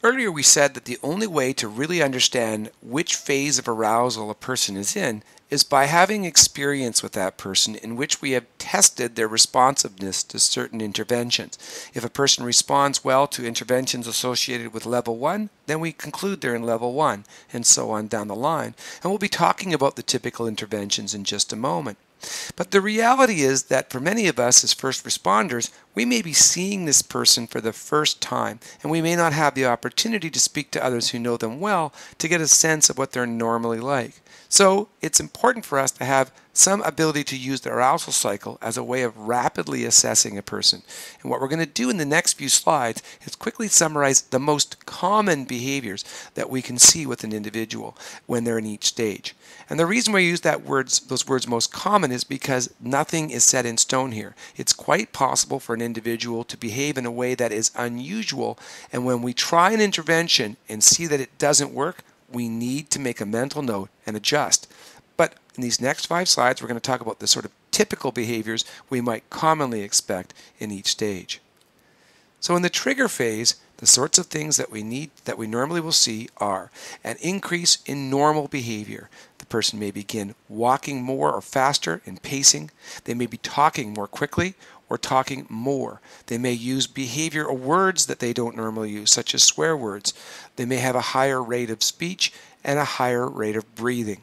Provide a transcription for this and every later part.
Earlier we said that the only way to really understand which phase of arousal a person is in is by having experience with that person in which we have tested their responsiveness to certain interventions. If a person responds well to interventions associated with level 1, then we conclude they're in level 1, and so on down the line. And we'll be talking about the typical interventions in just a moment. But the reality is that for many of us as first responders, we may be seeing this person for the first time, and we may not have the opportunity to speak to others who know them well to get a sense of what they're normally like. So it's important for us to have some ability to use the arousal cycle as a way of rapidly assessing a person. And what we're going to do in the next few slides is quickly summarize the most common behaviors that we can see with an individual when they're in each stage. And the reason we use those words most common is because nothing is set in stone here. It's quite possible for an individual to behave in a way that is unusual, and when we try an intervention and see that it doesn't work, we need to make a mental note and adjust. But in these next 5 slides, we're going to talk about the sort of typical behaviors we might commonly expect in each stage. So in the trigger phase, the sorts of things that we normally will see are an increase in normal behavior. The person may begin walking more or faster and pacing. They may be talking more quickly or talking more. They may use behavior or words that they don't normally use, such as swear words. They may have a higher rate of speech and a higher rate of breathing.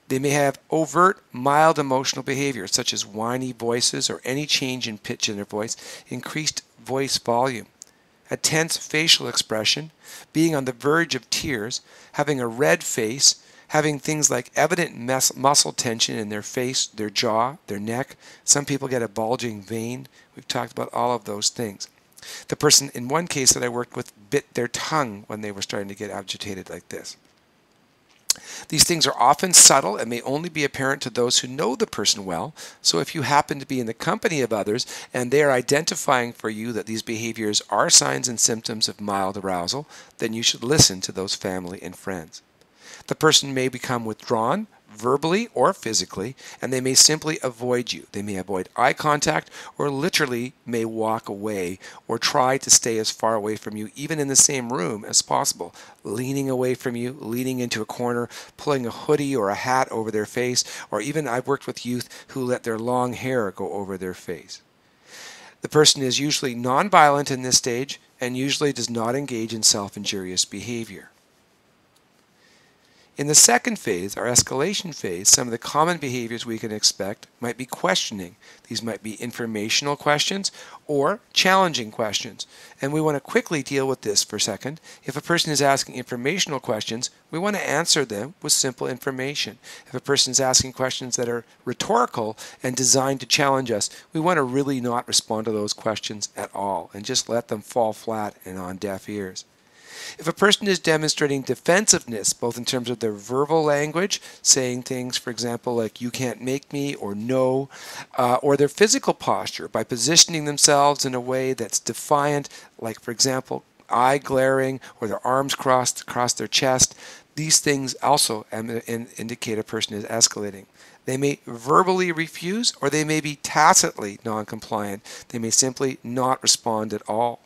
They may have overt, mild emotional behavior, such as whiny voices or any change in pitch in their voice, increased voice volume, a tense facial expression, being on the verge of tears, having a red face, having things like evident muscle tension in their face, their jaw, their neck. Some people get a bulging vein. We've talked about all of those things. The person in one case that I worked with bit their tongue when they were starting to get agitated like this. These things are often subtle and may only be apparent to those who know the person well. So if you happen to be in the company of others and they are identifying for you that these behaviors are signs and symptoms of mild arousal, then you should listen to those family and friends. The person may become withdrawn, verbally or physically, and they may simply avoid you. They may avoid eye contact or literally may walk away or try to stay as far away from you, even in the same room as possible, leaning away from you, leaning into a corner, pulling a hoodie or a hat over their face, or even I've worked with youth who let their long hair go over their face. The person is usually nonviolent in this stage and usually does not engage in self-injurious behavior. In the second phase, our escalation phase, some of the common behaviors we can expect might be questioning. These might be informational questions or challenging questions. And we want to quickly deal with this for a second. If a person is asking informational questions, we want to answer them with simple information. If a person is asking questions that are rhetorical and designed to challenge us, we want to really not respond to those questions at all and just let them fall flat and on deaf ears. If a person is demonstrating defensiveness, both in terms of their verbal language, saying things, for example, like "you can't make me" or "no," or their physical posture by positioning themselves in a way that's defiant, like, for example, eye glaring or their arms crossed across their chest, these things also indicate a person is escalating. They may verbally refuse, or they may be tacitly non-compliant. They may simply not respond at all.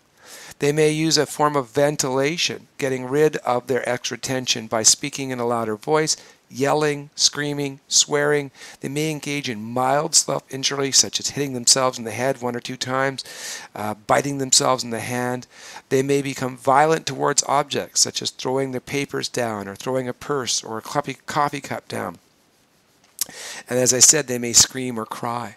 They may use a form of ventilation, getting rid of their extra tension by speaking in a louder voice, yelling, screaming, swearing. They may engage in mild self-injury, such as hitting themselves in the head 1 or 2 times, biting themselves in the hand. They may become violent towards objects, such as throwing their papers down or throwing a purse or a coffee cup down. And as I said, they may scream or cry.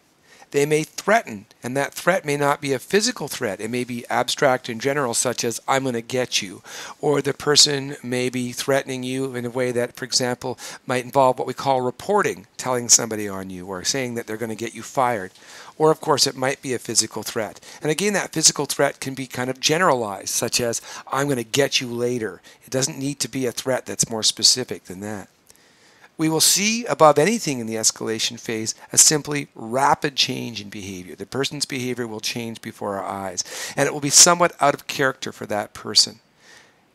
They may threaten, and that threat may not be a physical threat. It may be abstract in general, such as "I'm going to get you," or the person may be threatening you in a way that, for example, might involve what we call reporting, telling somebody on you, or saying that they're going to get you fired. Or, of course, it might be a physical threat. And again, that physical threat can be kind of generalized, such as "I'm going to get you later." It doesn't need to be a threat that's more specific than that. We will see, above anything in the escalation phase, a simply rapid change in behavior. The person's behavior will change before our eyes, and it will be somewhat out of character for that person.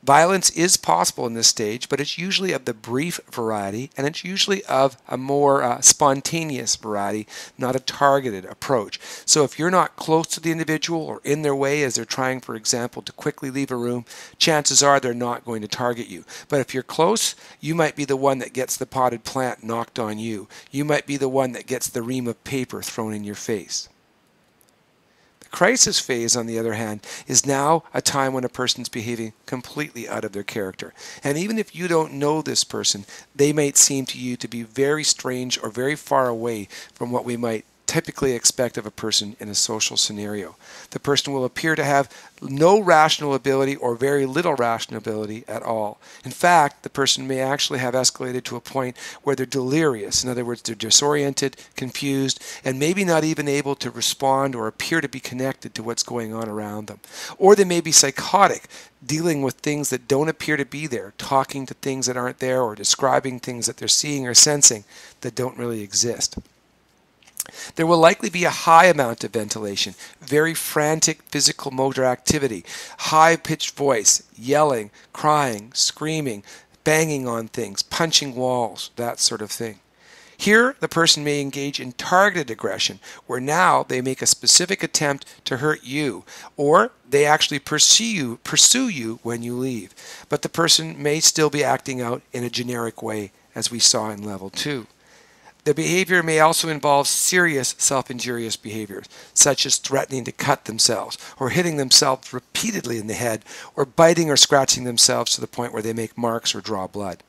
Violence is possible in this stage, but it's usually of the brief variety, and it's usually of a more spontaneous variety, not a targeted approach. So if you're not close to the individual or in their way as they're trying, for example, to quickly leave a room, chances are they're not going to target you. But if you're close, you might be the one that gets the potted plant knocked on you. You might be the one that gets the ream of paper thrown in your face. Crisis phase, on the other hand, is now a time when a person's behaving completely out of their character. And even if you don't know this person, they might seem to you to be very strange or very far away from what we might typically expect of a person in a social scenario. The person will appear to have no rational ability or very little rational ability at all. In fact, the person may actually have escalated to a point where they're delirious. In other words, they're disoriented, confused, and maybe not even able to respond or appear to be connected to what's going on around them. Or they may be psychotic, dealing with things that don't appear to be there, talking to things that aren't there, or describing things that they're seeing or sensing that don't really exist. There will likely be a high amount of ventilation, very frantic physical motor activity, high-pitched voice, yelling, crying, screaming, banging on things, punching walls, that sort of thing. Here, the person may engage in targeted aggression, where now they make a specific attempt to hurt you, or they actually pursue you when you leave. But the person may still be acting out in a generic way, as we saw in level 2. The behavior may also involve serious self-injurious behaviors, such as threatening to cut themselves, or hitting themselves repeatedly in the head, or biting or scratching themselves to the point where they make marks or draw blood.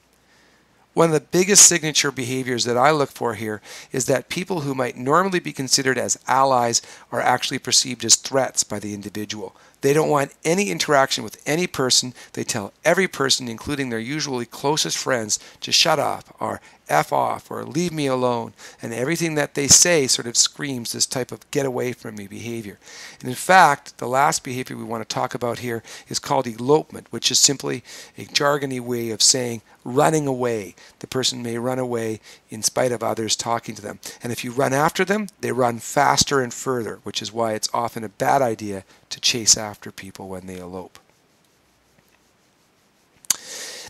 One of the biggest signature behaviors that I look for here is that people who might normally be considered as allies are actually perceived as threats by the individual. They don't want any interaction with any person. They tell every person, including their usually closest friends, to shut up or F off or leave me alone. And everything that they say sort of screams this type of get away from me behavior. And in fact, the last behavior we want to talk about here is called elopement, which is simply a jargony way of saying running away. The person may run away in spite of others talking to them. And if you run after them, they run faster and further, which is why it's often a bad idea to chase after people when they elope.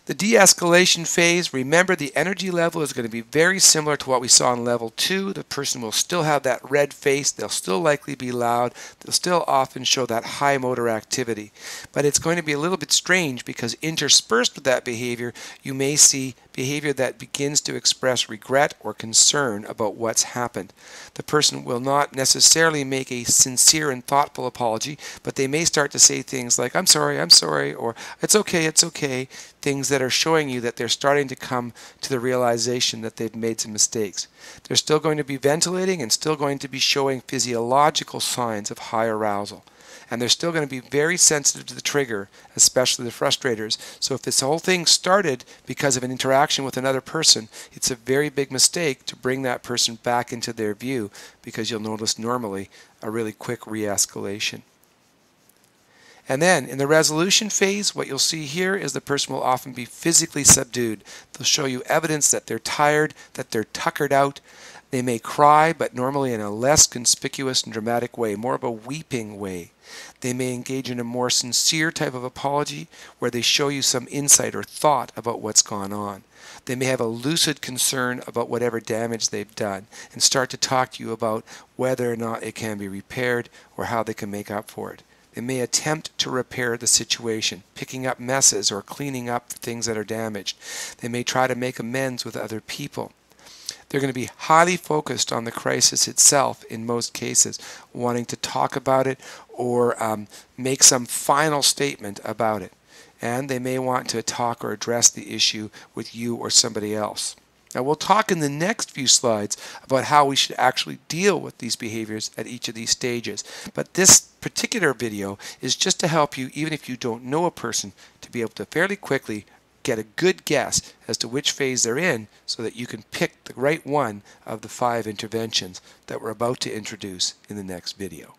The de-escalation phase, remember the energy level is going to be very similar to what we saw in level 2. The person will still have that red face. They'll still likely be loud. They'll still often show that high motor activity. But it's going to be a little bit strange because interspersed with that behavior, you may see behavior that begins to express regret or concern about what's happened. The person will not necessarily make a sincere and thoughtful apology, but they may start to say things like, I'm sorry, or it's okay, things that are showing you that they're starting to come to the realization that they've made some mistakes. They're still going to be ventilating and still going to be showing physiological signs of high arousal. And they're still going to be very sensitive to the trigger, especially the frustrators. So if this whole thing started because of an interaction with another person, it's a very big mistake to bring that person back into their view, because you'll notice normally a really quick re-escalation. And then in the resolution phase, what you'll see here is the person will often be physically subdued. They'll show you evidence that they're tired, that they're tuckered out. They may cry, but normally in a less conspicuous and dramatic way, more of a weeping way. They may engage in a more sincere type of apology where they show you some insight or thought about what's gone on. They may have a lucid concern about whatever damage they've done and start to talk to you about whether or not it can be repaired or how they can make up for it. They may attempt to repair the situation, picking up messes or cleaning up things that are damaged. They may try to make amends with other people. They're going to be highly focused on the crisis itself in most cases, wanting to talk about it or make some final statement about it. And they may want to talk or address the issue with you or somebody else. Now we'll talk in the next few slides about how we should actually deal with these behaviors at each of these stages. But this particular video is just to help you, even if you don't know a person, to be able to fairly quickly get a good guess as to which phase they're in so that you can pick the right one of the 5 interventions that we're about to introduce in the next video.